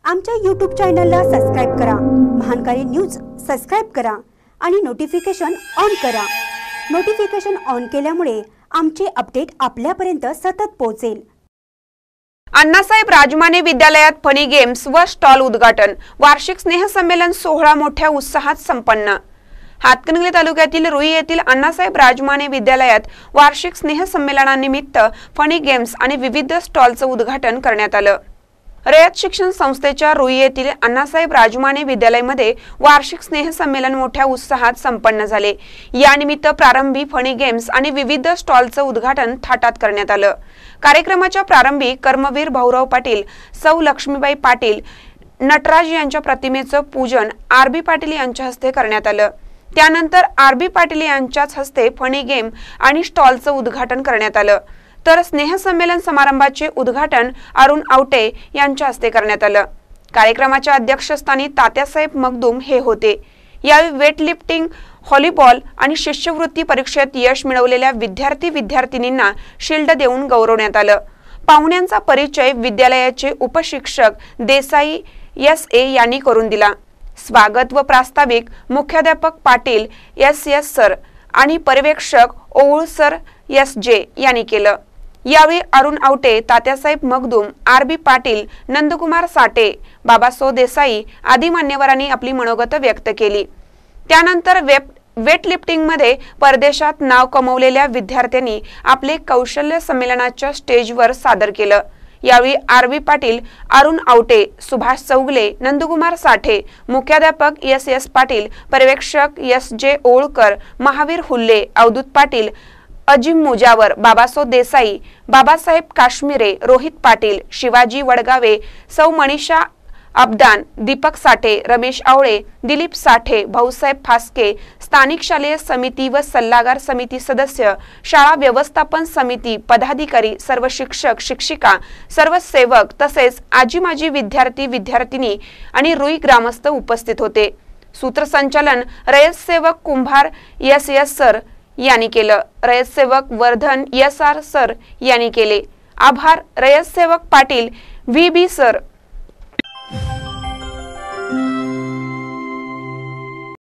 आमच्या YouTube चॅनलला subscribe करा, महानकारी न्यूज सबस्क्राइब करा आणि नोटिफिकेशन ऑन करा। नोटिफिकेशन ऑन केल्यामुळे आमचे अपडेट आपल्यापर्यंत सतत पोहोचेल। अण्णासाहेब राजमाने विद्यालयात फनी गेम्स व स्टॉल उद्घाटन। वार्षिक स्नेहसंमेलन सोहळा मोठ्या उत्साहात संपन्न। हातकणंगले तालुक्यातील रुई येथील अण्णासाहेब राजमाने विद्यालयात वार्षिक स्नेहसंमेलनानिमित्त फनी गेम्स आणि विविध स्टॉलचं उद्घाटन करण्यात आलं। रयत शिक्षण संस्थेच्या रुई येथील अण्णासाहेब राजमाने विद्यालयामध्ये वार्षिक स्नेहसंमेलन मोठ्या उत्साहात संपन्न झाले। यानिमित्त प्रारंभी फनी गेम्स आणि विविध स्टॉलचं उद्घाटन थाटात करण्यात आलं। कार्यक्रमाच्या प्रारंभी कर्मवीर भाऊराव पाटील, सौ लक्ष्मीबाई पाटील, नटराज यांच्या प्रतिमेचं पूजन आर.बी. पाटील यांच्या हस्ते करण्यात आलं। त्यानंतर आर.बी. पाटील यांच्याच हस्ते फनी गेम आणि स्टॉलचं उद्घाटन करण्यात आलं। तर स्नेहसंमेलन समारंभाचे उद्घाटन अरुण आवटे यांच्या हस्ते करण्यात आलं। कार्यक्रमाच्या अध्यक्षस्थानी तात्यासाहेब मगदूम हे होते। यावेळी वेट लिफ्टिंग, व्हॉलीबॉल आणि शिष्यवृत्ती परीक्षेत यश मिळवलेल्या विद्यार्थी-विद्यार्थिनींना शिल्ड देऊन गौरवण्यात आलं। पाहुण्यांचा परिचय विद्यालयाचे उपशिक्षक देसाई S.A. यांनी करून दिला। स्वागत व प्रास्ताविक मुख्याध्यापक पाटील S.S. सर आणि पर्यवेक्षक ओवळ सर S.J. यांनी केलं। यावेळी अरुण आवटे, तात्यासाहेब मगदूम, आर.बी. पाटील, नंदकुमार साठे, बाबासो देसाई आदी मान्यवरांनी आपली मनोगत व्यक्त केली। त्यानंतर वेट लिफ्टिंग मध्ये परदेशात नाव कमवलेल्या विद्यार्थ्यांनी आपले कौशल्य संमेलनाच्या स्टेजवर सादर केलं। यावेळी आर.बी. पाटील, अरुण आवटे, सुभाष चौगले, नंदकुमार साठे, मुख्याध्यापक S.S. पाटील, पर्यवेक्षक S.J. ओळकर, महावीर हुल्ले, अवधूत पाटील, अजिम मुजावर, बाबासो देसाई, बाबासाहेब काश्मीरे, रोहित पाटील, शिवाजी वडगावे, सौ मनीषा अब्दान, दीपक साठे, रमेश आवळे, दिलीप साठे, भाऊसाहेब फास्के, स्थानिक शालेय समिती व सल्लागार समिती सदस्य, शाळा व्यवस्थापन समिती पदाधिकारी, सर्व शिक्षक शिक्षिका, सर्व सेवक तसेच आजी माजी विद्यार्थी विद्यार्थिनी आणि रुई ग्रामस्थ उपस्थित होते। सूत्रसंचालन रयत सेवक कुंभार S.S. सर यांनी केलं। रयत सेवक वर्धन S.R. सर यांनी केले। आभार रयत सेवक पाटील V.B. सर,